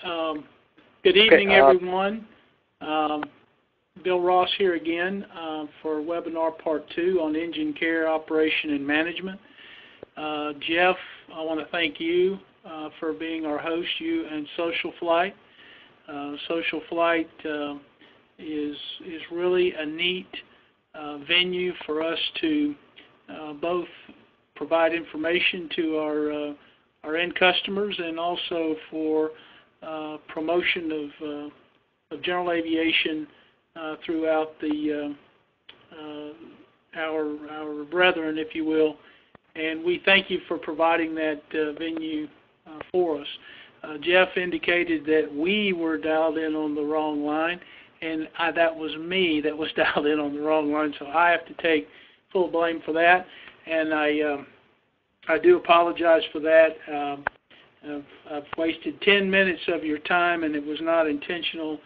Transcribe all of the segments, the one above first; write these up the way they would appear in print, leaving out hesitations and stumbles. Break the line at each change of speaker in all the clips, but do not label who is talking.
Good evening, everyone. Bill Ross here again for webinar part 2 on engine care, operation, and management. Jeff, I want to thank you for being our host, you and Social Flight. Social Flight is really a neat venue for us to both provide information to our end customers and also for promotion of general aviation throughout the our brethren, if you will. And we thank you for providing that venue for us. Jeff indicated that we were dialed in on the wrong line, and that was me that was dialed in on the wrong line, so I have to take full blame for that, and I do apologize for that. I've wasted 10 minutes of your time, and it was not intentional,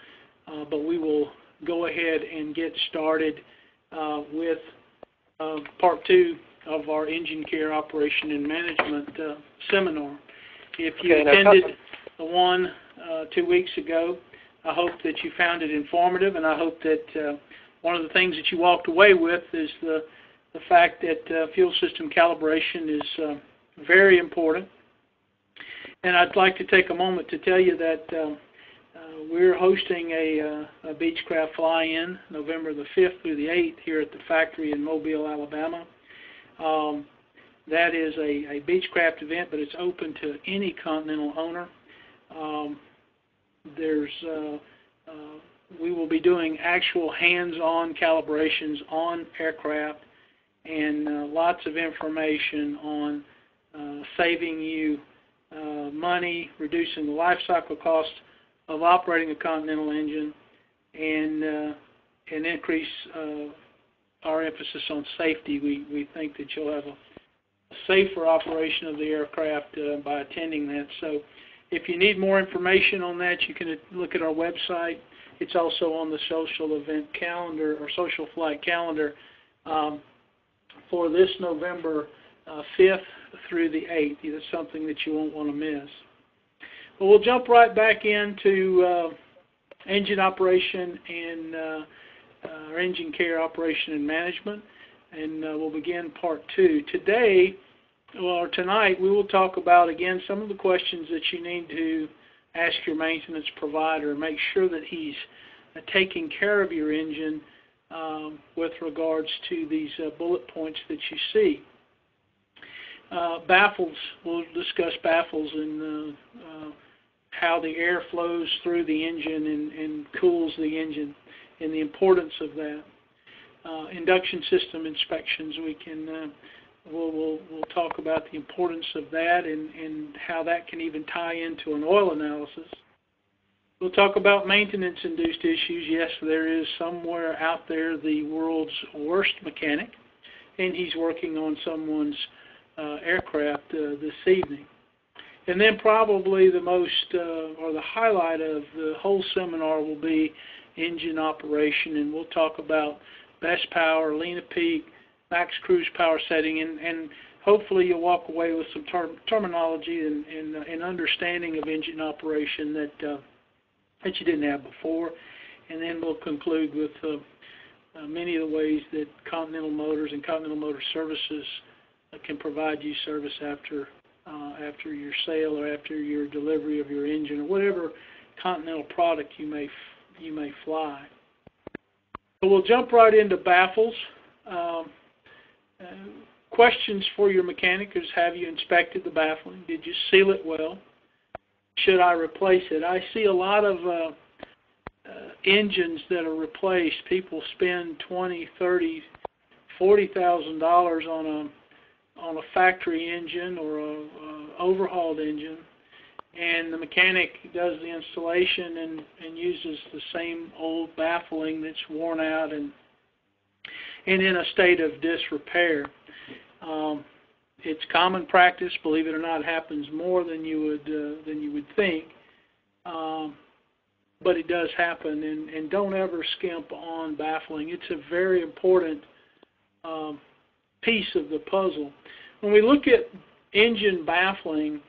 but we will go ahead and get started with part 2 of our engine care, operation, and management seminar. If you attended the one 2 weeks ago, I hope that you found it informative, and I hope that one of the things that you walked away with is the fact that fuel system calibration is very important. And I'd like to take a moment to tell you that we're hosting a Beechcraft fly-in November the 5th through the 8th here at the factory in Mobile, Alabama. That is a Beechcraft event, but it's open to any Continental owner. We will be doing actual hands-on calibrations on aircraft and lots of information on saving you money, reducing the life cycle cost of operating a Continental engine, and increase our emphasis on safety. We think that you'll have a safer operation of the aircraft by attending that. So if you need more information on that, you can look at our website. It's also on the social event calendar or social flight calendar for this November 5th through the 8th. It's something that you won't want to miss. But we'll jump right back into engine operation and our engine care, operation, and management, and we'll begin part 2. Tonight, we will talk about, again, some of the questions that you need to ask your maintenance provider. Make sure that he's taking care of your engine with regards to these bullet points that you see. Baffles, we'll discuss baffles and how the air flows through the engine and cools the engine and the importance of that. Induction system inspections, we'll talk about the importance of that and how that can even tie into an oil analysis. We'll talk about maintenance-induced issues. Yes, there is somewhere out there the world's worst mechanic, and he's working on someone's aircraft this evening. And then probably the most, or the highlight of the whole seminar will be engine operation, and we'll talk about best power, lean at peak, max cruise power setting, and hopefully you'll walk away with some terminology and understanding of engine operation that you didn't have before. And then we'll conclude with many of the ways that Continental Motors and Continental Motor Services can provide you service after your sale or after your delivery of your engine or whatever Continental product you may fly. So we'll jump right into baffles. Questions for your mechanic is: have you inspected the baffling? Did you seal it well? Should I replace it? I see a lot of engines that are replaced. People spend $20,000, $30,000, $40,000 on a factory engine or a overhauled engine, and the mechanic does the installation and uses the same old baffling that's worn out and in a state of disrepair. It's common practice, believe it or not. It happens more than you would think, but it does happen. And don't ever skimp on baffling. It's a very important piece of the puzzle. When we look at engine baffling,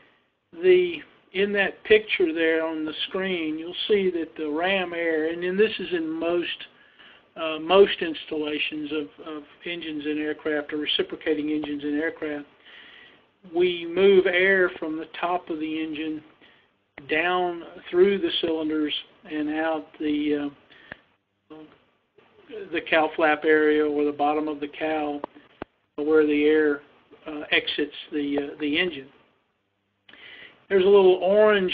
the in that picture there on the screen, you'll see that the ram air, and then this is in most installations of engines in aircraft or reciprocating engines in aircraft, we move air from the top of the engine down through the cylinders and out the cowl flap area or the bottom of the cowl where the air exits the engine. There's a little orange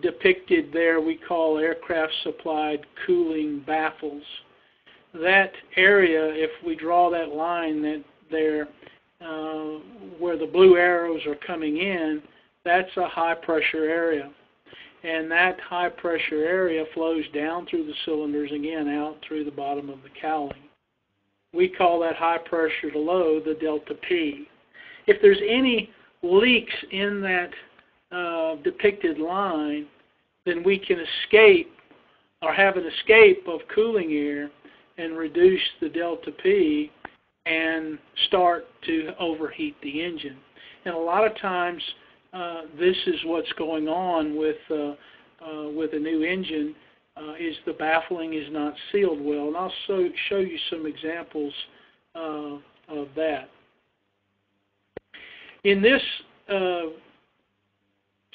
depicted there we call aircraft supplied cooling baffles. That area, if we draw that line there where the blue arrows are coming in, that's a high pressure area. And that high pressure area flows down through the cylinders, again out through the bottom of the cowling. We call that high pressure to low the delta P. If there's any leaks in that depicted line, then we can escape or have an escape of cooling air and reduce the delta P and start to overheat the engine. And a lot of times this is what's going on with a new engine, is the baffling is not sealed well. And I'll show you some examples of that. In this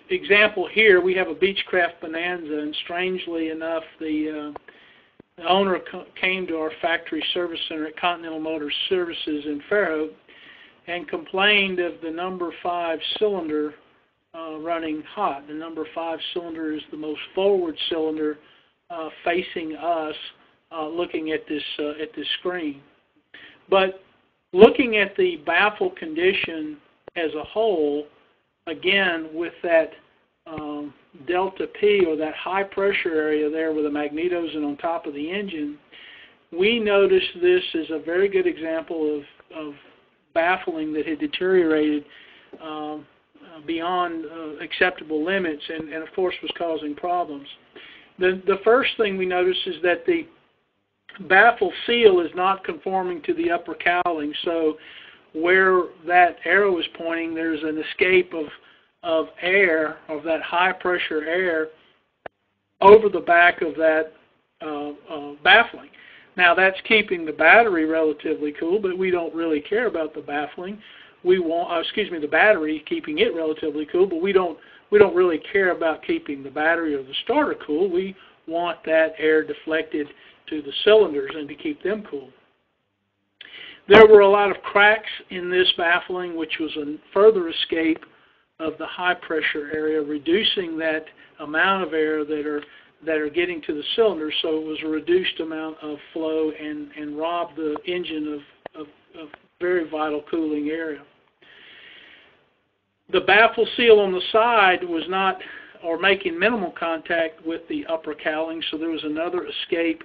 example here, we have a Beechcraft Bonanza, and strangely enough, the owner came to our factory service center at Continental Motor Services in Fairhope and complained of the number 5 cylinder running hot. The number 5 cylinder is the most forward cylinder facing us, looking at this screen. But looking at the baffle condition as a whole, again with that delta P, or that high pressure area there where the magnetos and on top of the engine, we noticed this as a very good example of baffling that had deteriorated beyond acceptable limits and of course was causing problems. The first thing we noticed is that the baffle seal is not conforming to the upper cowling, so where that arrow is pointing, there's an escape of air, of that high pressure air, over the back of that baffling. Now that's keeping the battery relatively cool, but we don't really care about the baffling. We want, the battery, keeping it relatively cool, but we don't really care about keeping the battery or the starter cool. We want that air deflected to the cylinders and to keep them cool. There were a lot of cracks in this baffling, which was a further escape of the high pressure area, reducing that amount of air that are getting to the cylinder, so it was a reduced amount of flow and robbed the engine of very vital cooling area. The baffle seal on the side was not, or making minimal contact with the upper cowling, so there was another escape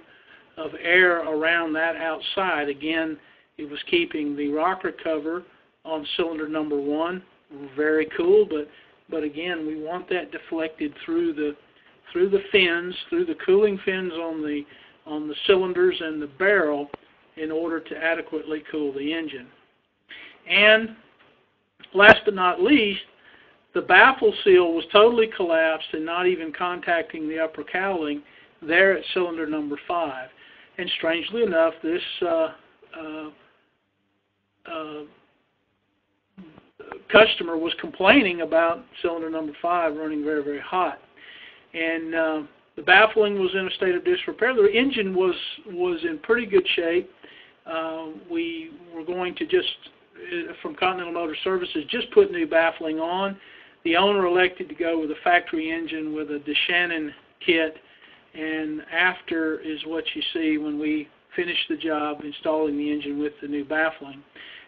of air around that outside. Again, it was keeping the rocker cover on cylinder number 1 very cool, but again, we want that deflected through the fins, through the cooling fins on the cylinders and the barrel, in order to adequately cool the engine. And last but not least, the baffle seal was totally collapsed and not even contacting the upper cowling there at cylinder number 5. And strangely enough, this customer was complaining about cylinder number 5 running very, very hot. And the baffling was in a state of disrepair. The engine was in pretty good shape. We were going to just, from Continental Motor Services, just put new baffling on. The owner elected to go with a factory engine with a DeShannon kit, and after is what you see when we finish the job installing the engine with the new baffling.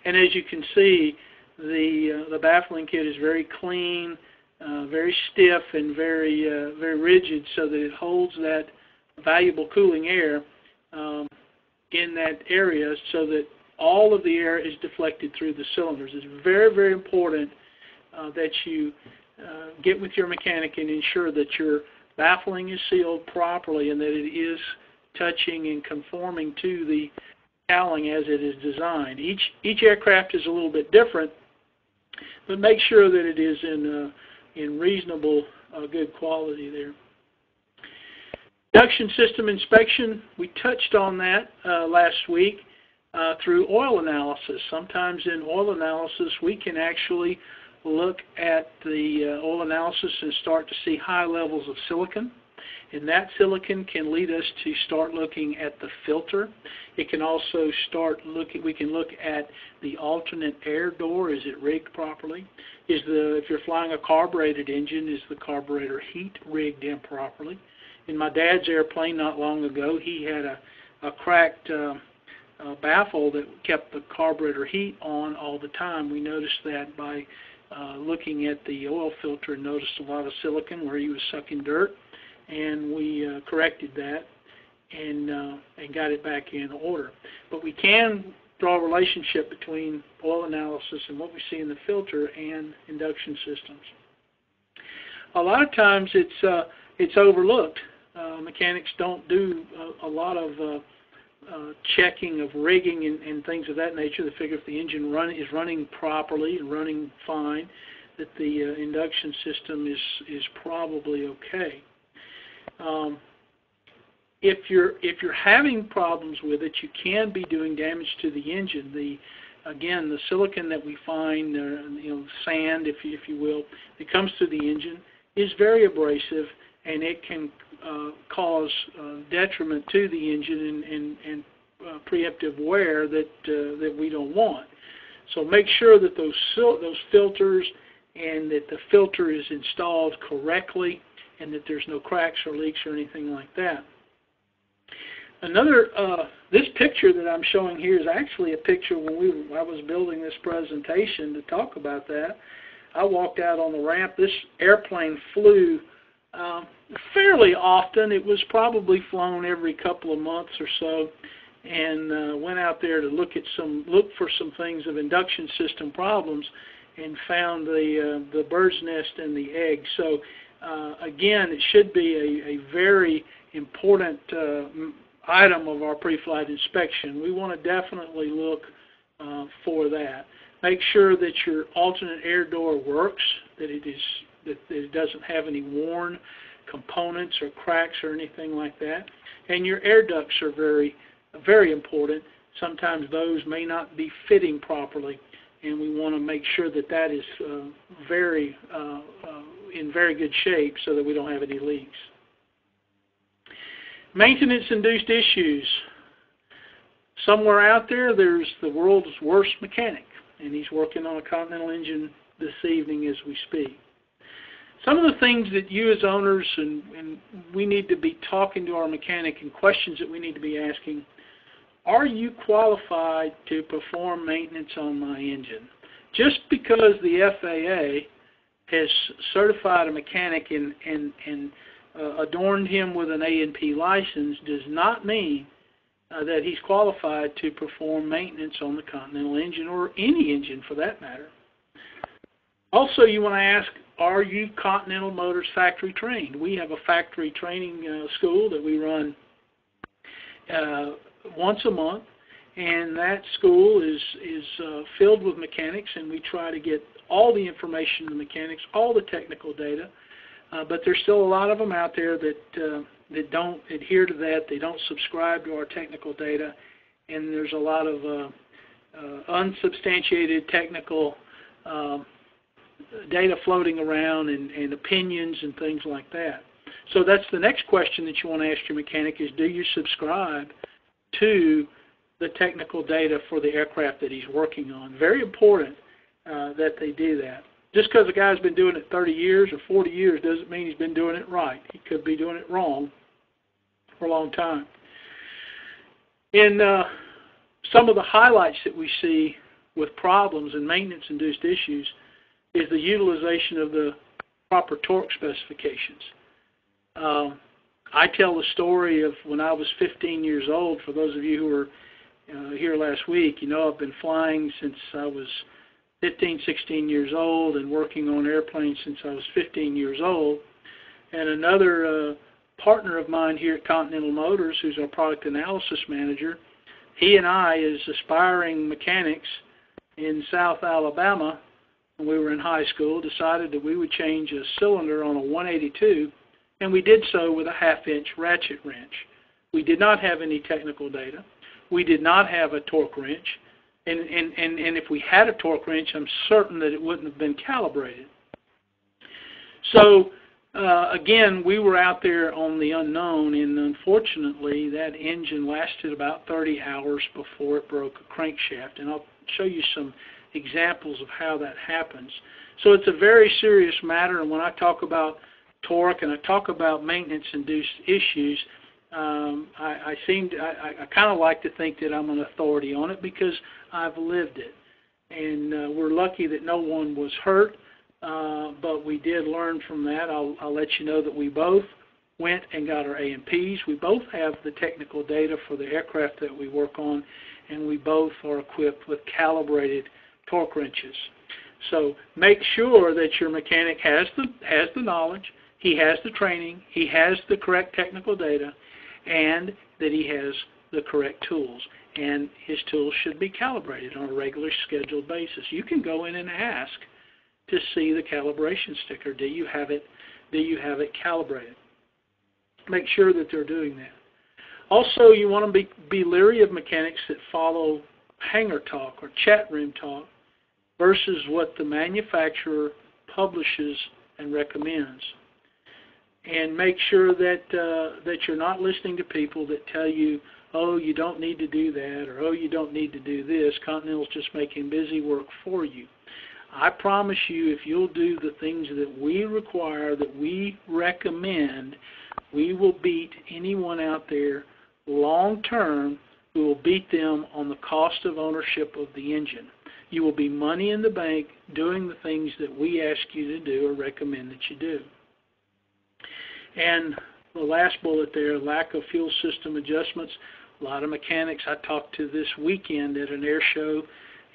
And as you can see, the baffling kit is very clean, very stiff, and very rigid, so that it holds that valuable cooling air in that area, so that all of the air is deflected through the cylinders. It's very, very important that you get with your mechanic and ensure that your baffling is sealed properly and that it is touching and conforming to the cowling as it is designed. Each aircraft is a little bit different, but make sure that it is in in reasonable good quality there. Induction system inspection, we touched on that last week through oil analysis. Sometimes in oil analysis we can actually look at the oil analysis and start to see high levels of silicon. And that silicon can lead us to start looking at the filter. It can also we can look at the alternate air door. Is it rigged properly? If you're flying a carbureted engine, is the carburetor heat rigged in properly? In my dad's airplane not long ago, he had a cracked baffle that kept the carburetor heat on all the time. We noticed that by looking at the oil filter and noticed a lot of silicon where he was sucking dirt. And we corrected that and got it back in order. But we can draw a relationship between oil analysis and what we see in the filter and induction systems. A lot of times it's overlooked. Mechanics don't do a lot of checking of rigging and things of that nature. They figure if the engine is running properly and running fine, that the induction system is probably okay. If you're having problems with it, you can be doing damage to the engine. Again, the silicon that we find, sand, if you will, that comes to the engine is very abrasive, and it can cause detriment to the engine and preemptive wear that we don't want. So make sure that those filters and that the filter is installed correctly, and that there's no cracks or leaks or anything like that. This picture that I'm showing here is actually a picture when I was building this presentation to talk about that. I walked out on the ramp. This airplane flew fairly often. It was probably flown every couple of months or so, and went out there to look for some things of induction system problems, and found the bird's nest and the egg. So again, it should be a very important item of our pre-flight inspection. We want to definitely look for that. Make sure that your alternate air door works, that it doesn't have any worn components or cracks or anything like that. And your air ducts are very, very important. Sometimes those may not be fitting properly, and we want to make sure that is in very good shape so that we don't have any leaks. Maintenance-induced issues. Somewhere out there's the world's worst mechanic, and he's working on a Continental engine this evening as we speak. Some of the things that you as owners and we need to be talking to our mechanic, and questions that we need to be asking: are you qualified to perform maintenance on my engine? Just because the FAA has certified a mechanic and adorned him with an A&P license does not mean that he's qualified to perform maintenance on the Continental engine, or any engine for that matter. Also, you want to ask, are you Continental Motors factory trained? We have a factory training school that we run once a month, and that school is filled with mechanics, and we try to get all the information to the mechanics, all the technical data. But there's still a lot of them out there that don't adhere to that. They don't subscribe to our technical data, and there's a lot of unsubstantiated technical data floating around, and opinions and things like that. So that's the next question that you want to ask your mechanic is, do you subscribe to the technical data for the aircraft that he's working on? Very important that they do that. Just because a guy's been doing it 30 years or 40 years doesn't mean he's been doing it right. He could be doing it wrong for a long time. And some of the highlights that we see with problems and maintenance-induced issues is the utilization of the proper torque specifications. I tell the story of when I was 15 years old. For those of you who were here last week, you know I've been flying since I was 15, 16 years old, and working on airplanes since I was 15 years old. And another partner of mine here at Continental Motors, who's our product analysis manager, he and I, as aspiring mechanics in South Alabama, when we were in high school, decided that we would change a cylinder on a 182, and we did so with a 1/2-inch ratchet wrench. We did not have any technical data. We did not have a torque wrench, and if we had a torque wrench, I'm certain that it wouldn't have been calibrated. So again, we were out there on the unknown, and unfortunately that engine lasted about 30 hours before it broke a crankshaft, and I'll show you some examples of how that happens. So it's a very serious matter, and when I talk about torque and I talk about maintenance-induced issues, I kind of like to think that I'm an authority on it because I've lived it. And we're lucky that no one was hurt, but we did learn from that. I'll let you know that we both went and got our A&Ps. We both have the technical data for the aircraft that we work on, and we both are equipped with calibrated torque wrenches. So make sure that your mechanic has the knowledge, he has the training, he has the correct technical data, and that he has the correct tools. And his tools should be calibrated on a regular scheduled basis. You can go in and ask to see the calibration sticker. Do you have it calibrated? Make sure that they're doing that. Also, you want to be leery of mechanics that follow hangar talk or chat room talk versus what the manufacturer publishes and recommends. And make sure that you're not listening to people that tell you, oh, you don't need to do that, or oh, you don't need to do this. Continental's just making busy work for you. I promise you, if you'll do the things that we require, that we recommend, we will beat anyone out there long term. We will beat them on the cost of ownership of the engine. You will be money in the bank doing the things that we ask you to do or recommend that you do. And the last bullet there, lack of fuel system adjustments. A lot of mechanics I talked to this weekend at an air show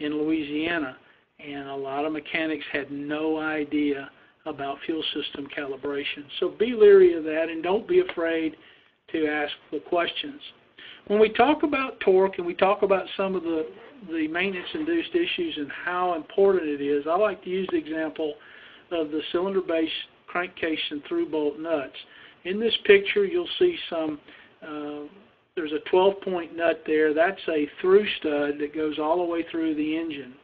in Louisiana, and a lot of mechanics had no idea about fuel system calibration. So be leery of that, and don't be afraid to ask the questions. When we talk about torque and we talk about some of the maintenance-induced issues and how important it is, I like to use the example of the cylinder base, crankcase, and through bolt nuts. In this picture, you'll see there's a 12-point nut there. That's a through stud that goes all the way through the engine.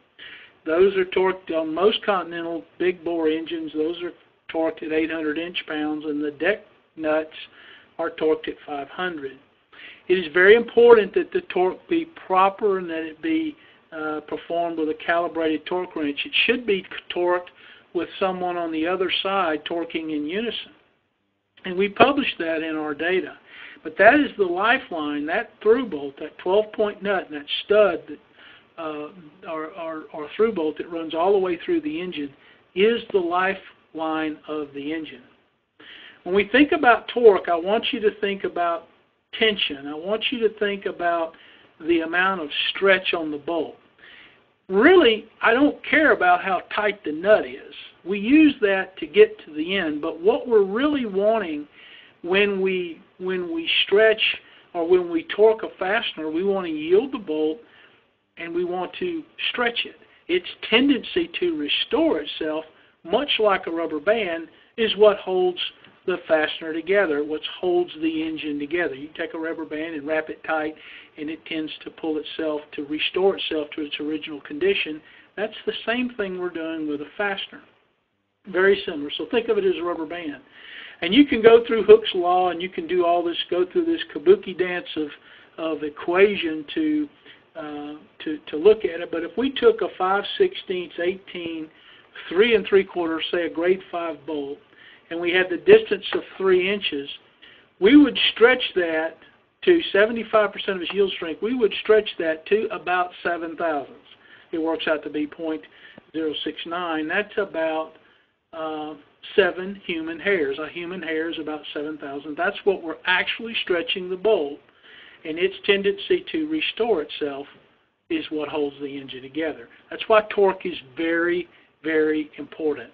Those are torqued on most Continental big bore engines. Those are torqued at 800 inch-pounds, and the deck nuts are torqued at 500. It is very important that the torque be proper and that it be performed with a calibrated torque wrench. It should be torqued with someone on the other side torquing in unison. And we publish that in our data. But that is the lifeline, that through bolt, that 12-point nut, and that stud, or through bolt that runs all the way through the engine, is the lifeline of the engine. When we think about torque, I want you to think about tension. I want you to think about the amount of stretch on the bolt. Really, I don't care about how tight the nut is. We use that to get to the end, but what we're really wanting when we stretch or when we torque a fastener, we want to yield the bolt and we want to stretch it. Its tendency to restore itself, much like a rubber band, is what holds the fastener together, what holds the engine together. You take a rubber band and wrap it tight, and it tends to pull itself, to restore itself to its original condition. That's the same thing we're doing with a fastener. Very similar. So think of it as a rubber band. And you can go through Hooke's law, and you can do all this, go through this kabuki dance of equation to look at it. But if we took a 5/16, 18, 3 3/4, say a grade 5 bolt, and we had the distance of 3 inches, we would stretch that to 75% of its yield strength. We would stretch that to about 7 thousandths. It works out to be 0.069. That's about 7 human hairs. A human hair is about 7 thousandths. That's what we're actually stretching the bolt, and its tendency to restore itself is what holds the engine together. That's why torque is very, very important.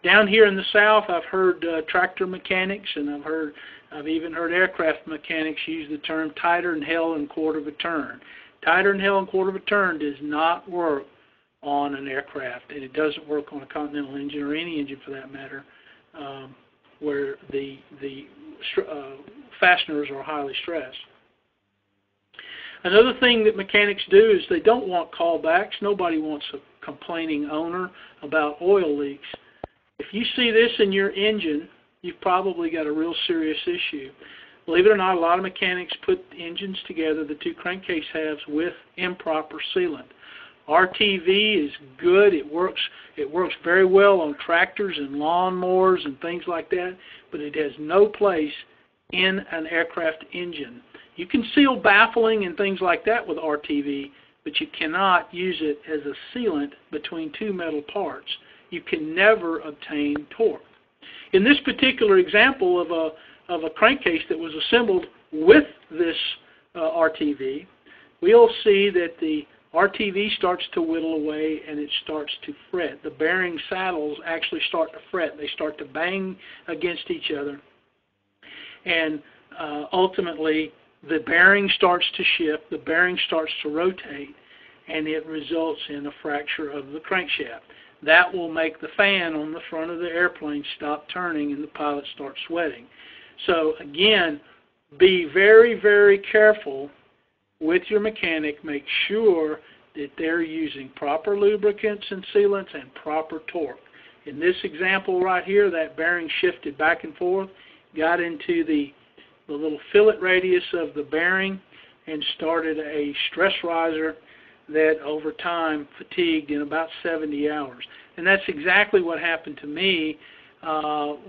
Down here in the South, I've heard tractor mechanics, and I've even heard aircraft mechanics use the term tighter than hell and quarter of a turn. Tighter than hell and quarter of a turn does not work on an aircraft, and it doesn't work on a Continental engine or any engine for that matter, where the fasteners are highly stressed. Another thing that mechanics do is they don't want callbacks. Nobody wants a complaining owner about oil leaks. If you see this in your engine, you've probably got a real serious issue. Believe it or not, a lot of mechanics put engines together, the two crankcase halves, with improper sealant. RTV is good. It works very well on tractors and lawnmowers and things like that, but it has no place in an aircraft engine. You can seal baffling and things like that with RTV, but you cannot use it as a sealant between two metal parts. You can never obtain torque. In this particular example of a crankcase that was assembled with this RTV, we'll see that the RTV starts to whittle away and it starts to fret. The bearing saddles actually start to fret. They start to bang against each other. And ultimately, the bearing starts to shift, the bearing starts to rotate, and it results in a fracture of the crankshaft. That will make the fan on the front of the airplane stop turning and the pilot start sweating. So again, be very, very careful with your mechanic. Make sure that they're using proper lubricants and sealants and proper torque. In this example right here, that bearing shifted back and forth, got into the little fillet radius of the bearing, and started a stress riser that over time fatigued in about 70 hours. And that's exactly what happened to me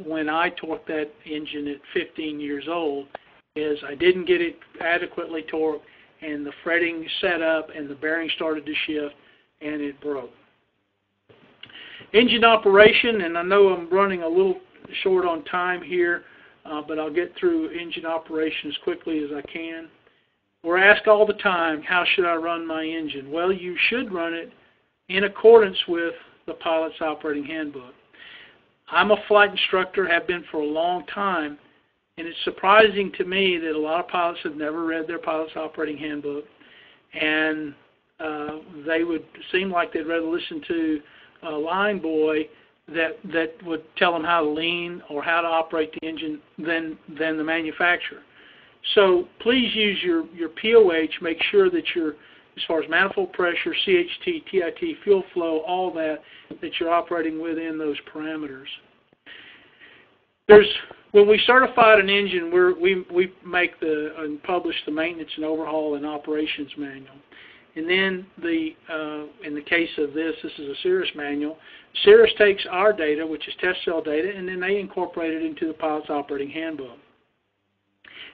when I torqued that engine at 15 years old, is I didn't get it adequately torqued, and the fretting set up and the bearing started to shift and it broke. Engine operation, and I know I'm running a little short on time here, but I'll get through engine operation as quickly as I can. We're asked all the time, how should I run my engine? Well, you should run it in accordance with the pilot's operating handbook. I'm a flight instructor, have been for a long time, and it's surprising to me that a lot of pilots have never read their pilot's operating handbook, and they would seem like they'd rather listen to a line boy that would tell them how to lean or how to operate the engine than the manufacturer. So please use your POH. Make sure that you're, as far as manifold pressure, CHT, TIT, fuel flow, all that you're operating within those parameters. When we certified an engine, we make and publish the maintenance and overhaul and operations manual. And then in the case of this is a Cirrus manual. Cirrus takes our data, which is test cell data, and then they incorporate it into the pilot's operating handbook.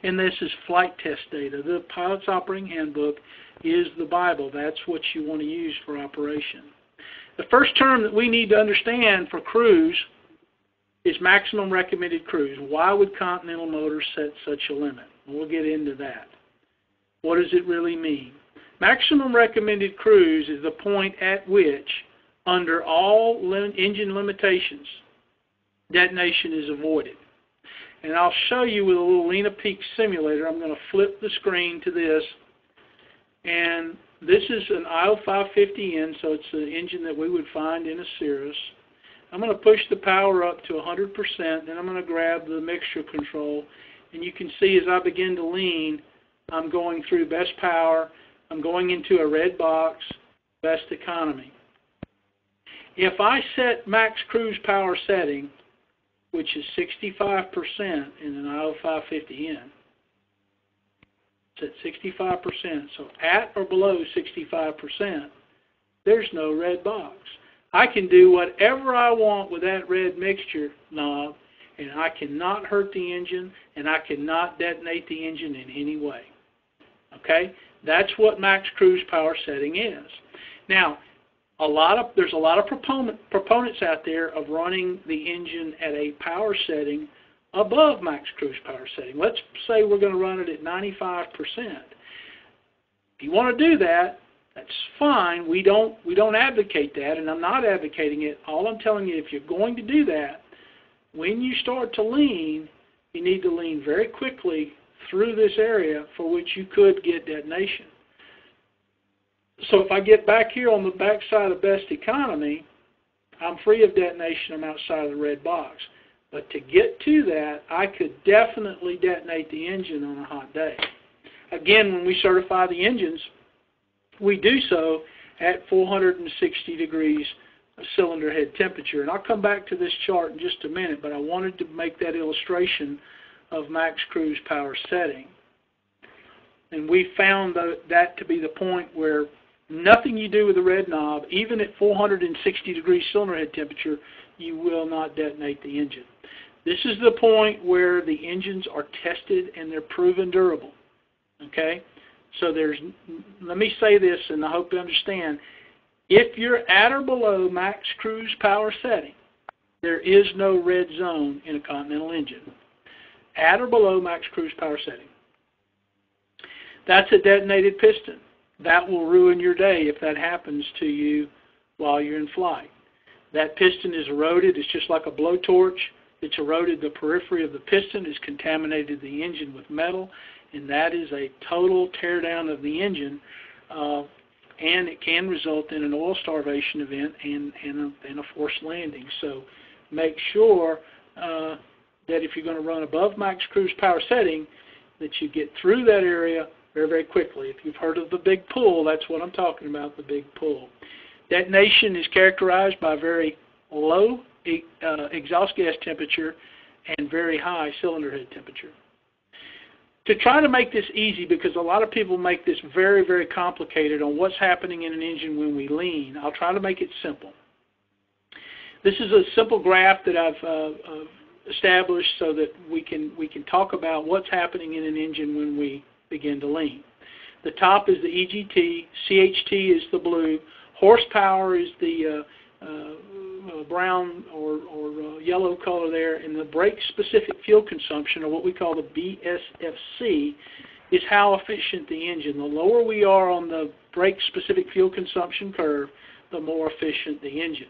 And this is flight test data. The pilot's operating handbook is the Bible. That's what you want to use for operation. The first term that we need to understand for cruise is maximum recommended cruise. Why would Continental Motors set such a limit? We'll get into that. What does it really mean? Maximum recommended cruise is the point at which, under all engine limitations, detonation is avoided. And I'll show you with a little Lena Peak simulator. I'm going to flip the screen to this. And this is an IO550N, so it's the engine that we would find in a Cirrus. I'm going to push the power up to 100%, then I'm going to grab the mixture control. And you can see as I begin to lean, I'm going through best power. I'm going into a red box, best economy. If I set max cruise power setting, which is 65% in an IO550N, it's at 65%. So at or below 65%, there's no red box. I can do whatever I want with that red mixture knob, and I cannot hurt the engine, and I cannot detonate the engine in any way. Okay? That's what max cruise power setting is. Now, there's a lot of proponents out there of running the engine at a power setting above max cruise power setting. Let's say we're going to run it at 95%. If you want to do that, that's fine. We don't advocate that, and I'm not advocating it. All I'm telling you, if you're going to do that, when you start to lean, you need to lean very quickly through this area for which you could get detonation. So if I get back here on the back side of best economy, I'm free of detonation. I'm outside of the red box. But to get to that, I could definitely detonate the engine on a hot day. Again, when we certify the engines, we do so at 460 degrees cylinder head temperature. And I'll come back to this chart in just a minute, but I wanted to make that illustration of max cruise power setting. And we found that to be the point where nothing you do with the red knob, even at 460 degrees cylinder head temperature, you will not detonate the engine. This is the point where the engines are tested and they're proven durable. Okay? So let me say this, and I hope you understand. If you're at or below max cruise power setting, there is no red zone in a Continental engine. At or below max cruise power setting. That's a detonated piston. That will ruin your day if that happens to you while you're in flight. That piston is eroded. It's just like a blowtorch. It's eroded the periphery of the piston. It's contaminated the engine with metal. And that is a total tear down of the engine. And it can result in an oil starvation event and a forced landing. So make sure that if you're going to run above max cruise power setting, that you get through that area very, very quickly. If you've heard of the big pull, that's what I'm talking about, the big pull. Detonation is characterized by very low exhaust gas temperature and very high cylinder head temperature. To try to make this easy, because a lot of people make this very, very complicated on what's happening in an engine when we lean, I'll try to make it simple. This is a simple graph that I've established so that we can talk about what's happening in an engine when we begin to lean. The top is the EGT, CHT is the blue, horsepower is the brown or yellow color there, and the brake-specific fuel consumption, or what we call the BSFC, is how efficient the engine. The lower we are on the brake-specific fuel consumption curve, the more efficient the engine.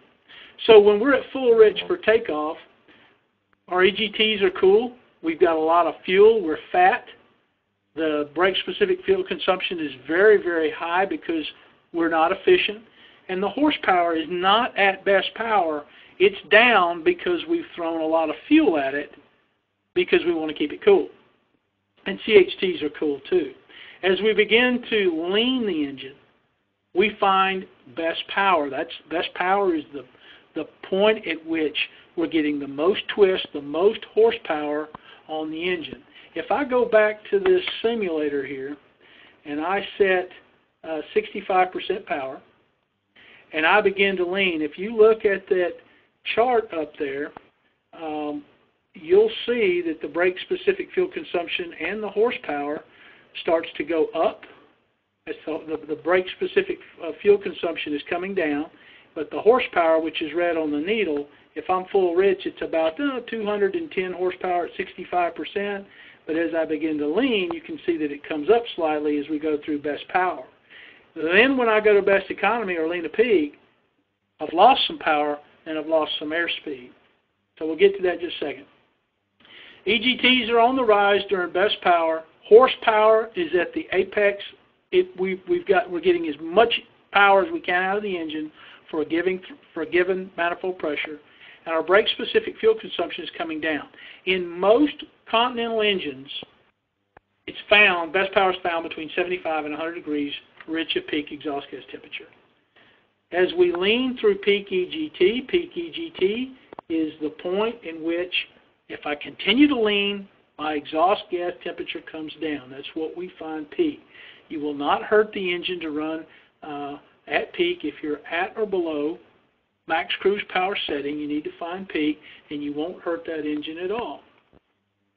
So when we're at full rich for takeoff, our EGTs are cool. We've got a lot of fuel. We're fat. The brake-specific fuel consumption is very, very high because we're not efficient. And the horsepower is not at best power. It's down because we've thrown a lot of fuel at it because we want to keep it cool. And CHTs are cool too. As we begin to lean the engine, we find best power. Best power is the point at which we're getting the most twist, the most horsepower on the engine. If I go back to this simulator here and I set 65% power and I begin to lean, if you look at that chart up there, you'll see that the brake-specific fuel consumption and the horsepower starts to go up. The brake-specific fuel consumption is coming down, but the horsepower, which is red on the needle, if I'm full rich, it's about 210 horsepower at 65%. But as I begin to lean, you can see that it comes up slightly as we go through best power. Then when I go to best economy or lean to peak, I've lost some power and I've lost some airspeed. So we'll get to that in just a second. EGTs are on the rise during best power. Horsepower is at the apex. We're getting as much power as we can out of the engine for a given manifold pressure. And our brake-specific fuel consumption is coming down. In most Continental engines, it's found, best power is found between 75 and 100 degrees rich at peak exhaust gas temperature. As we lean through peak EGT is the point in which, if I continue to lean, my exhaust gas temperature comes down. That's what we find peak. You will not hurt the engine to run at peak if you're at or below max cruise power setting. You need to find peak, and you won't hurt that engine at all.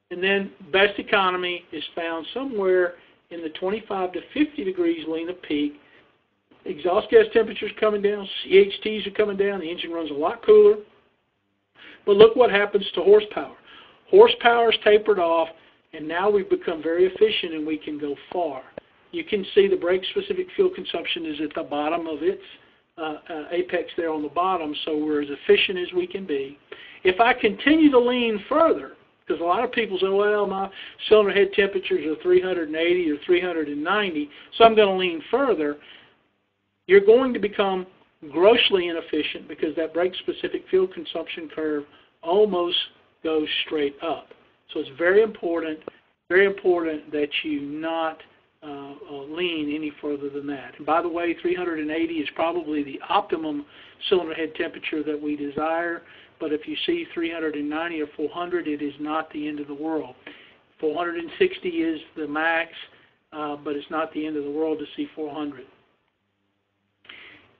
And then best economy is found somewhere in the 25 to 50 degrees lean of peak. Exhaust gas temperature is coming down, CHTs are coming down, the engine runs a lot cooler. But look what happens to horsepower. Horsepower is tapered off, and now we've become very efficient and we can go far. You can see the brake-specific fuel consumption is at the bottom of its apex there on the bottom, so we're as efficient as we can be. If I continue to lean further, because a lot of people say, well, my cylinder head temperatures are 380 or 390, so I'm going to lean further. you're going to become grossly inefficient because that brake-specific fuel consumption curve almost goes straight up. So it's very important that you not lean any further than that. And by the way, 380 is probably the optimum cylinder head temperature that we desire, but if you see 390 or 400, it is not the end of the world. 460 is the max, but it's not the end of the world to see 400.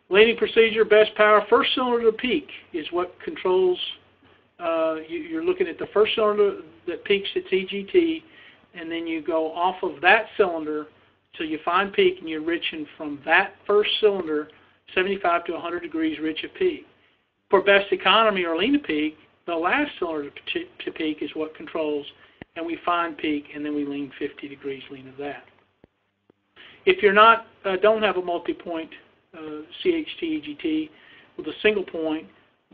Leaning procedure, best power, first cylinder to peak is what controls. You're looking at the first cylinder that peaks its EGT, and then you go off of that cylinder till you find peak, and you're enriching from that first cylinder 75 to 100 degrees rich at peak. For best economy or lean to peak, the last cylinder to peak is what controls, and we find peak, and then we lean 50 degrees lean of that. If you're not, don't have a multi-point CHT EGT with a single point,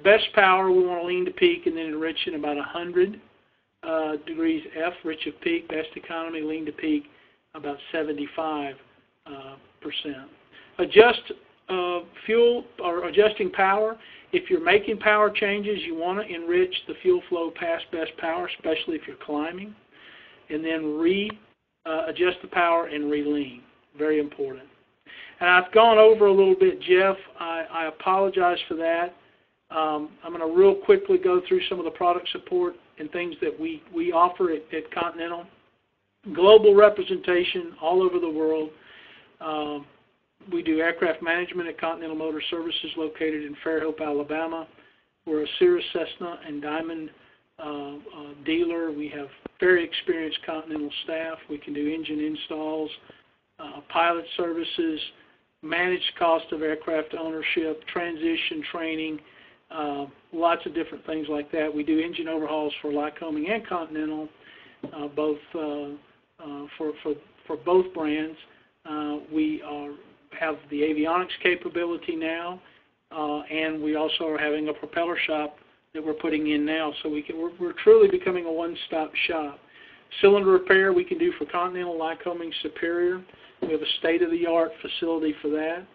best power, we want to lean to peak and then enrich in about 100 degrees F, rich of peak. Best economy, lean to peak, about 75%. Adjust fuel or adjusting power. If you're making power changes, you want to enrich the fuel flow past best power, especially if you're climbing, and then adjust the power and re-lean. Very important. And I've gone over a little bit, Jeff. I apologize for that. I'm going to real quickly go through some of the product support and things that we offer at Continental. Global representation all over the world. We do aircraft management at Continental Motor Services located in Fairhope, Alabama. We're a Cirrus, Cessna, and Diamond dealer. We have very experienced Continental staff. We can do engine installs, pilot services, managed cost of aircraft ownership, transition training, lots of different things like that. We do engine overhauls for Lycoming and Continental, both for both brands. We have the avionics capability now, and we also are having a propeller shop that we're putting in now. So we're truly becoming a one-stop shop. Cylinder repair we can do for Continental, Lycoming, Superior. We have a state-of-the-art facility for that.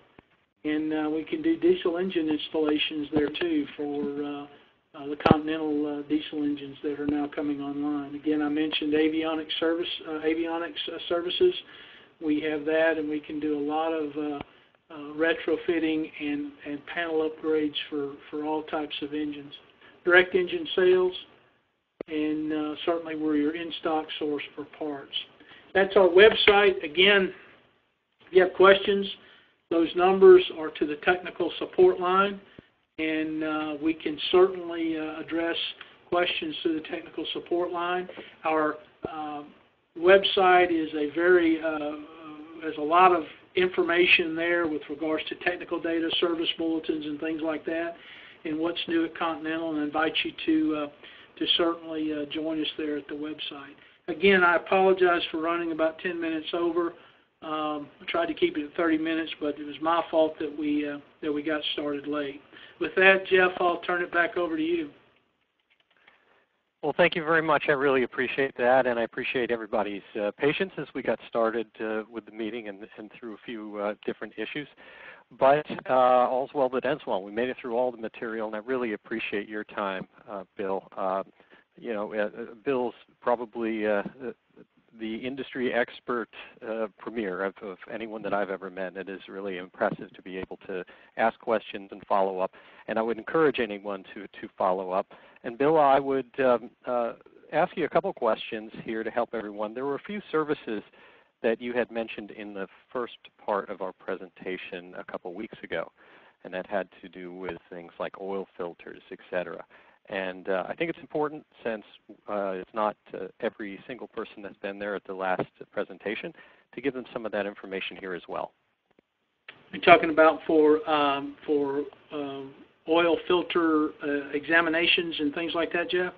And we can do diesel engine installations there too for the Continental diesel engines that are now coming online. Again, I mentioned avionics services. We have that, and we can do a lot of retrofitting and panel upgrades for all types of engines. Direct engine sales, and certainly we're your in-stock source for parts. That's our website. Again, if you have questions, those numbers are to the technical support line, and we can certainly address questions through the technical support line. Our website is there's a lot of information there with regards to technical data, service bulletins, and things like that, and what's new at Continental, and I invite you to certainly join us there at the website. Again, I apologize for running about 10 minutes over. I tried to keep it at 30 minutes, but it was my fault that we got started late. With that, Jeff, I'll turn it back over to you.
Well, thank you very much. I really appreciate that, and I appreciate everybody's patience as we got started with the meeting and through a few different issues. But all's well that ends well. We made it through all the material, and I really appreciate your time, Bill. Bill's probably the industry expert premier of anyone that I've ever met. It is really impressive to be able to ask questions and follow up, and I would encourage anyone to follow up. And Bill, I would ask you a couple questions here to help everyone. There were a few services that you had mentioned in the first part of our presentation a couple weeks ago, and that had to do with things like oil filters, etc. And I think it's important, since it's not every single person that's been there at the last presentation, to give them some of that information here as well.
You're talking about for oil filter examinations and things like that, Jeff?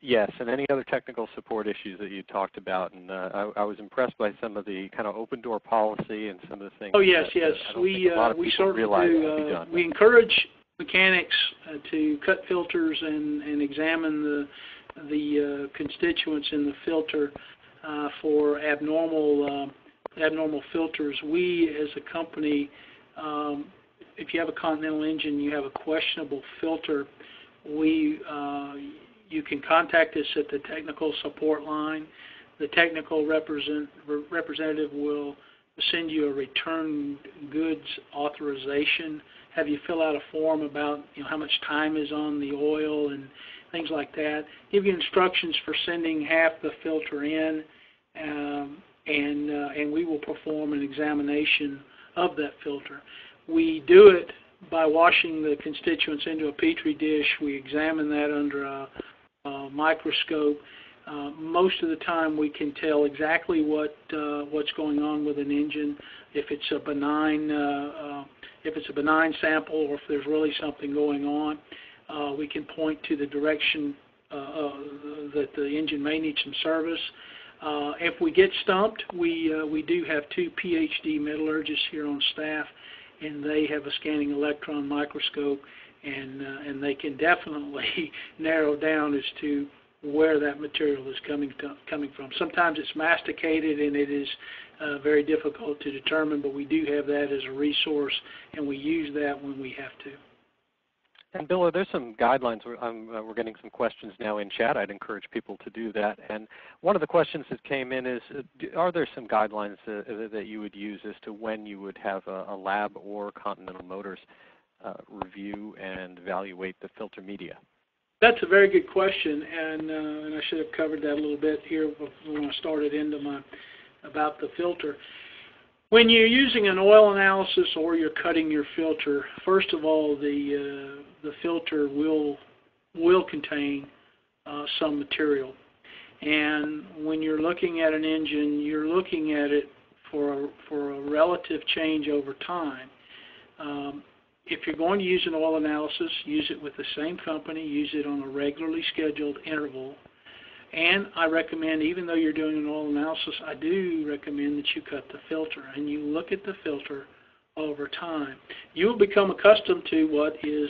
Yes, and any other technical support issues that you talked about. And I was impressed by some of the kind of open door policy and some of the things.
Oh yes,
that,
yes. We certainly do. We encourage mechanics to cut filters and examine the constituents in the filter for abnormal filters. We, as a company, if you have a Continental engine, you have a questionable filter, you can contact us at the technical support line. The technical representative will send you a return goods authorization, have you fill out a form about how much time is on the oil and things like that, give you instructions for sending half the filter in, and we will perform an examination of that filter. We do it by washing the constituents into a petri dish. We examine that under a microscope. Most of the time we can tell exactly what's going on with an engine, if it's a benign sample or if there's really something going on. We can point to the direction that the engine may need some service. If we get stumped, we do have 2 PhD metallurgists here on staff, and they have a scanning electron microscope, and they can definitely narrow down as to where that material is coming from. Sometimes it's masticated and it is very difficult to determine, but we do have that as a resource, and we use that when we have to.
And Bill, are there some guidelines? We're getting some questions now in chat. I'd encourage people to do that. And one of the questions that came in is, are there some guidelines that you would use as to when you would have a lab or Continental Motors review and evaluate the filter media?
That's a very good question, and I should have covered that a little bit here when I started into about the filter. When you're using an oil analysis or you're cutting your filter, first of all, the filter will contain some material. And when you're looking at an engine, you're looking at it for a relative change over time. If you're going to use an oil analysis, use it with the same company, use it on a regularly scheduled interval. And I recommend, even though you're doing an oil analysis, I do recommend that you cut the filter and you look at the filter over time. You will become accustomed to what is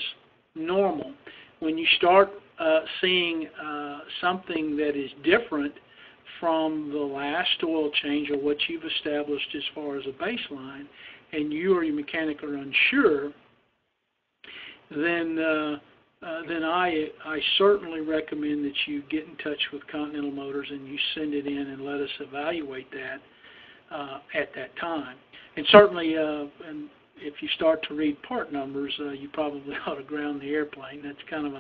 normal. When you start seeing something that is different from the last oil change or what you've established as far as a baseline, and you or your mechanic are unsure, then I certainly recommend that you get in touch with Continental Motors and you send it in and let us evaluate that at that time. And certainly, and if you start to read part numbers, you probably ought to ground the airplane. That's kind of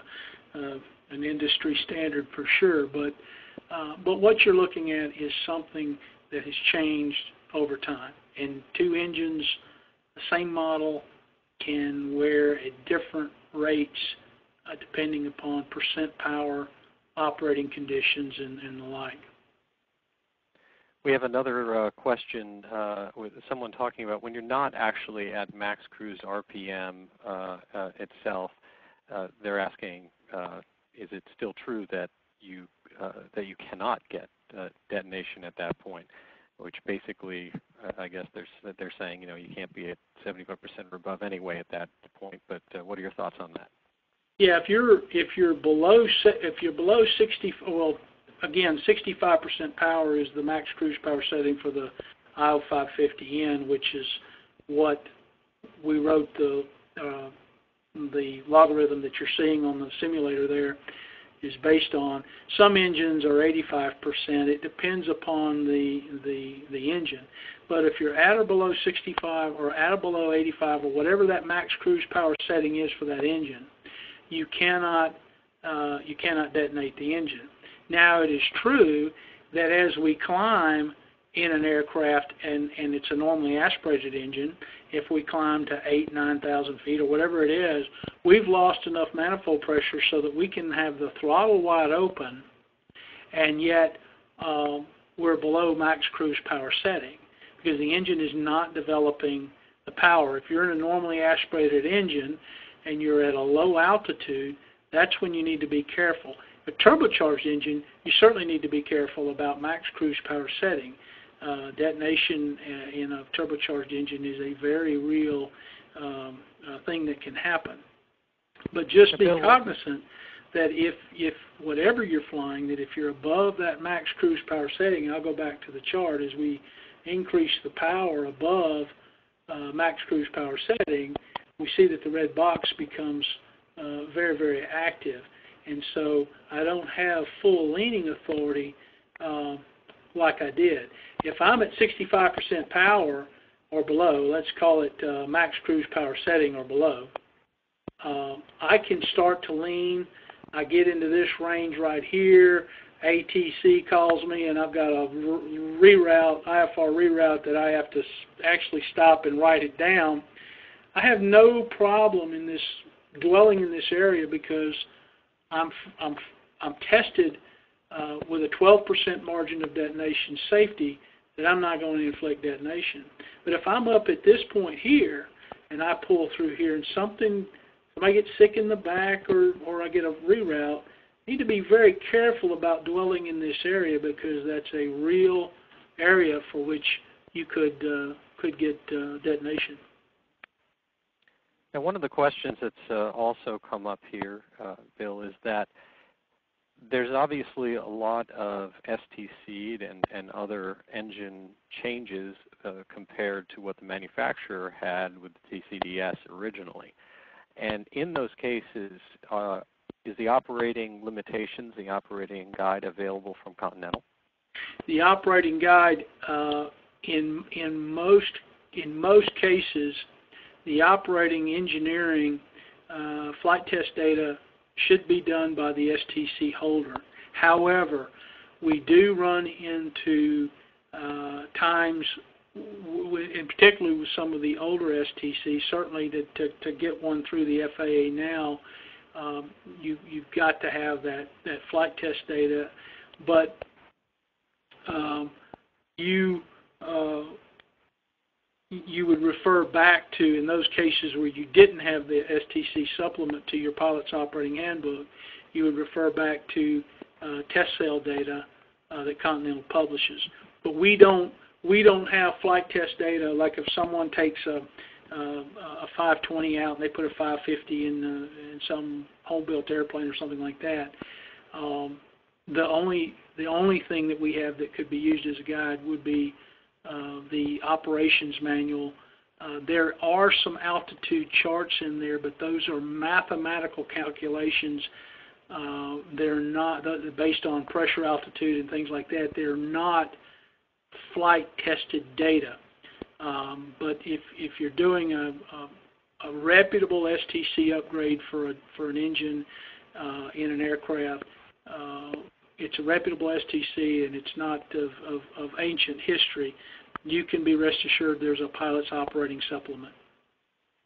an industry standard for sure. But what you're looking at is something that has changed over time. And 2 engines, the same model, can wear at different rates depending upon percent power, operating conditions, and the like.
We have another question with someone talking about when you're not actually at max cruise RPM itself. They're asking, is it still true that you cannot get detonation at that point? Which basically, I guess they're saying, you can't be at 75% or above anyway at that point. But what are your thoughts on that?
Yeah, if you're below 60, well, again, 65% power is the max cruise power setting for the IO550N, which is what we wrote the logarithm that you're seeing on the simulator there is based on. Some engines are 85%. It depends upon the engine. But if you're at or below 65 or at or below 85 or whatever that max cruise power setting is for that engine, you cannot detonate the engine. Now, it is true that as we climb in an aircraft, and it's a normally aspirated engine, if we climb to 8,000, 9,000 feet or whatever it is, we've lost enough manifold pressure so that we can have the throttle wide open, and yet we're below max cruise power setting because the engine is not developing the power. If you're in a normally aspirated engine and you're at a low altitude, that's when you need to be careful. A turbocharged engine, you certainly need to be careful about max cruise power setting. Detonation in a turbocharged engine is a very real thing that can happen. But just be cognizant that if whatever you're flying, that if you're above that max cruise power setting, I'll go back to the chart, as we increase the power above max cruise power setting, we see that the red box becomes very, very active. And so I don't have full leaning authority like I did. If I'm at 65% power or below, let's call it max cruise power setting or below, I can start to lean. I get into this range right here. ATC calls me, and I've got a IFR reroute that I have to actually stop and write it down. I have no problem in this dwelling in this area because I'm tested with a 12% margin of detonation safety that I'm not going to inflict detonation. But if I'm up at this point here and I pull through here and somebody gets sick in the back or I get a reroute, I need to be very careful about dwelling in this area because that's a real area for which you could get detonation.
Now, one of the questions that's also come up here, Bill, is that there's obviously a lot of STC and other engine changes compared to what the manufacturer had with the TCDS originally. And in those cases, is the operating limitations, the operating guide available from Continental?
The operating guide, in most cases, the operating engineering flight test data should be done by the STC holder. However, we do run into times, and particularly with some of the older STCs, certainly to get one through the FAA now, you've got to have that flight test data. But you would refer back to, in those cases where you didn't have the STC supplement to your pilot's operating handbook, you would refer back to test cell data that Continental publishes. But we don't have flight test data. Like if someone takes a 520 out and they put a 550 in some home-built airplane or something like that, the only thing that we have that could be used as a guide would be the operations manual. There are some altitude charts in there, but those are mathematical calculations. They're not based on pressure, altitude, and things like that. They're not flight-tested data. But if you're doing a reputable STC upgrade for an engine in an aircraft, it's a reputable STC and it's not of ancient history, you can be rest assured there's a pilot's operating supplement.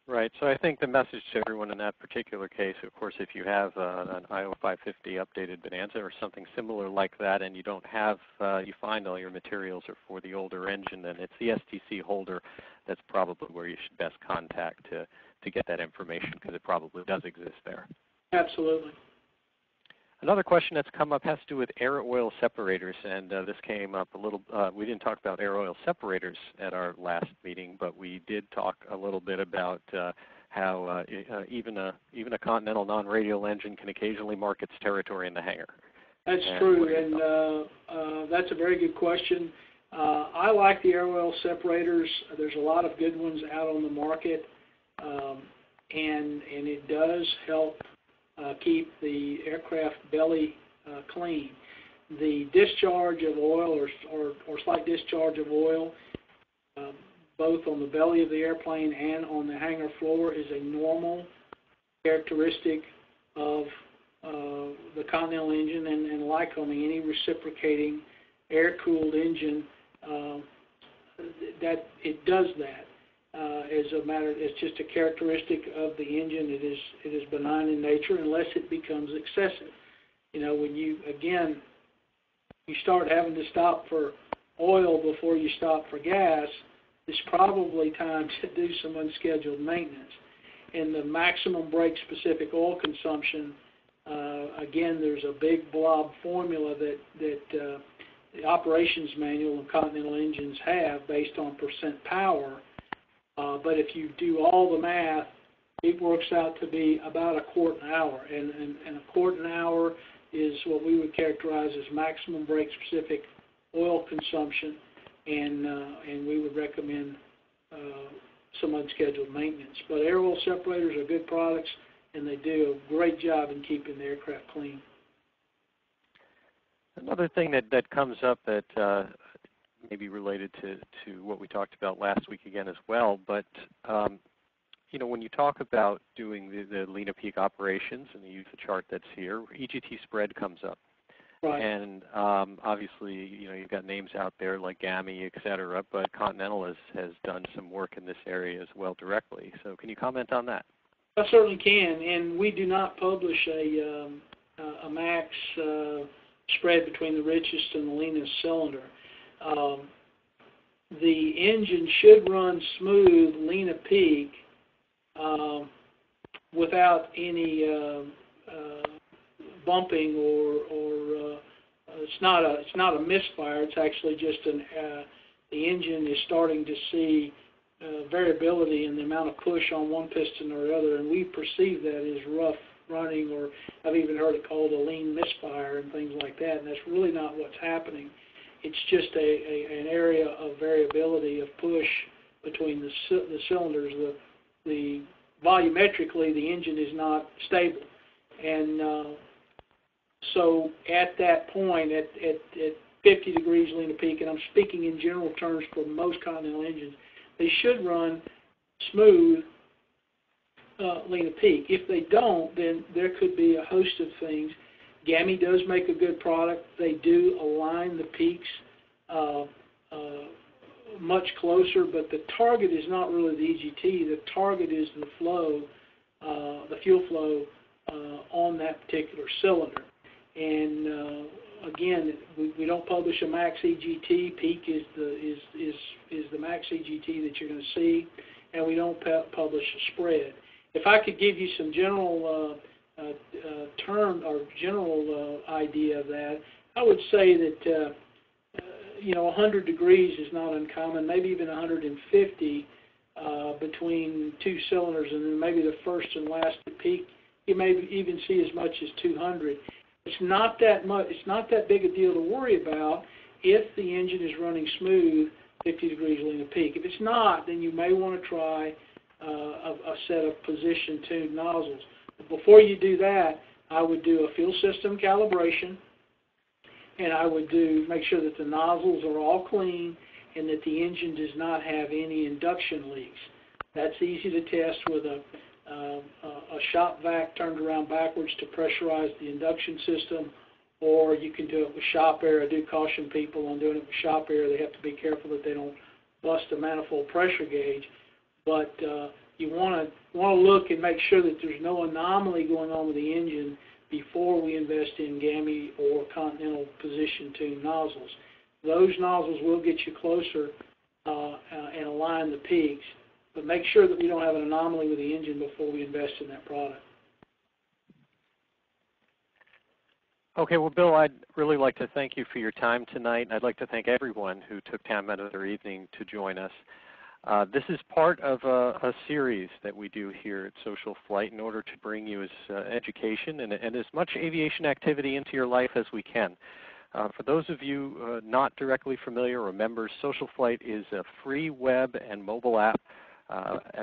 Right. So I think the message to everyone in that particular case, of course, if you have an IO 550 updated Bonanza or something similar like that, and you don't have, you find all your materials are for the older engine, then it's the STC holder that's probably where you should best contact to get that information, because it probably does exist there.
Absolutely.
Another question that's come up has to do with air oil separators, and this came up a little. We didn't talk about air oil separators at our last meeting, but we did talk a little bit about how even a Continental non-radial engine can occasionally mark its territory in the hangar.
That's true, and that's a very good question. I like the air oil separators. There's a lot of good ones out on the market, and it does help keep the aircraft belly clean. The discharge of oil or slight discharge of oil, both on the belly of the airplane and on the hangar floor, is a normal characteristic of the Continental engine, and like on any reciprocating air-cooled engine, that it does that. It's just a characteristic of the engine. It is benign in nature unless it becomes excessive. You know, when you start having to stop for oil before you stop for gas, it's probably time to do some unscheduled maintenance. In the maximum brake-specific oil consumption, again, there's a big blob formula that the operations manual of Continental engines have based on percent power. But if you do all the math, it works out to be about a quart an hour. And a quart an hour is what we would characterize as maximum brake-specific oil consumption. And we would recommend some unscheduled maintenance. But air oil separators are good products, and they do a great job in keeping the aircraft clean.
Another thing that comes up that may be related to what we talked about last week again as well, but when you talk about doing the Lena Peak operations, and you use the chart that's here, EGT spread comes up.
Right.
And obviously, you've got names out there like GAMI, et cetera, but Continental has done some work in this area as well directly. So can you comment on that?
I certainly can, and we do not publish a max spread between the richest and the leanest cylinder. The engine should run smooth Lena Peak without any bumping or it's not a misfire. It's actually just the engine is starting to see variability in the amount of push on one piston or the other, and we perceive that as rough running, or I've even heard it called a lean misfire and things like that, and that's really not what's happening. It's just an area of variability of push between the cylinders. The volumetrically, the engine is not stable, and so at that point, at 50 degrees Lena Peak, and I'm speaking in general terms for most Continental engines, they should run smooth Lena Peak. If they don't, then there could be a host of things. GAMI does make a good product. They do align the peaks much closer, but the target is not really the EGT. The target is the flow, the fuel flow on that particular cylinder. And again, we don't publish a max EGT. Peak is the max EGT that you're going to see, and we don't publish a spread. If I could give you some general term or general idea of that, I would say that 100 degrees is not uncommon, maybe even 150 between two cylinders, and then maybe the first and last peak. You may even see as much as 200. It's not that much. It's not that big a deal to worry about if the engine is running smooth 50 degrees Lena Peak. If it's not, then you may want to try a set of position-tuned nozzles. But before you do that, I would do a fuel system calibration, and I would make sure that the nozzles are all clean and that the engine does not have any induction leaks. That's easy to test with a shop vac turned around backwards to pressurize the induction system, or you can do it with shop air. I do caution people on doing it with shop air. They have to be careful that they don't bust a manifold pressure gauge. But you want to look and make sure that there's no anomaly going on with the engine before we invest in GAMI or Continental position-tuned nozzles. Those nozzles will get you closer and align the peaks, but make sure that we don't have an anomaly with the engine before we invest in that product.
Okay, well, Bill, I'd really like to thank you for your time tonight. I'd like to thank everyone who took time out of their evening to join us. This is part of a series that we do here at Social Flight in order to bring you as education and as much aviation activity into your life as we can. For those of you not directly familiar or members, Social Flight is a free web and mobile app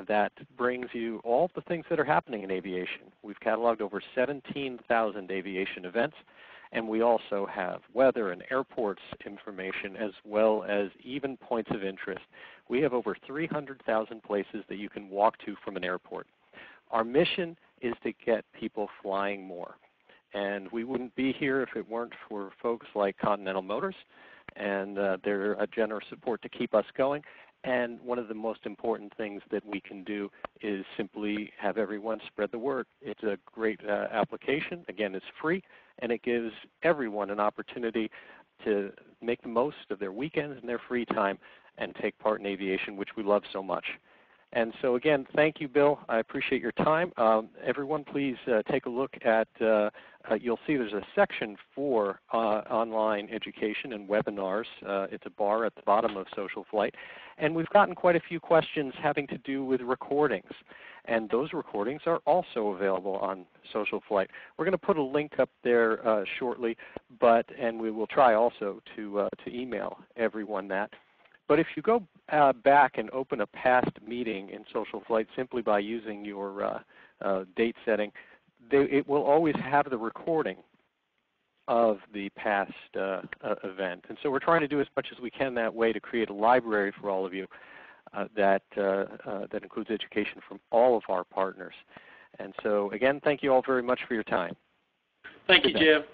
that brings you all the things that are happening in aviation. We've cataloged over 17,000 aviation events, and we also have weather and airports information as well as even points of interest. We have over 300,000 places that you can walk to from an airport. Our mission is to get people flying more. And we wouldn't be here if it weren't for folks like Continental Motors and their generous support to keep us going. And one of the most important things that we can do is simply have everyone spread the word. It's a great application. Again, it's free, and it gives everyone an opportunity to make the most of their weekends and their free time and take part in aviation, which we love so much. And so again, thank you, Bill. I appreciate your time. Everyone, please take a look at, you'll see there's a section for online education and webinars. It's a bar at the bottom of Social Flight. And we've gotten quite a few questions having to do with recordings. And those recordings are also available on Social Flight. We're going to put a link up there shortly, and we will try also to email everyone that. But if you go back and open a past meeting in Social Flight simply by using your date setting, it will always have the recording of the past event. And so we're trying to do as much as we can that way to create a library for all of you that includes education from all of our partners. And so, again, thank you all very much for your time.
Thank you, Jeff.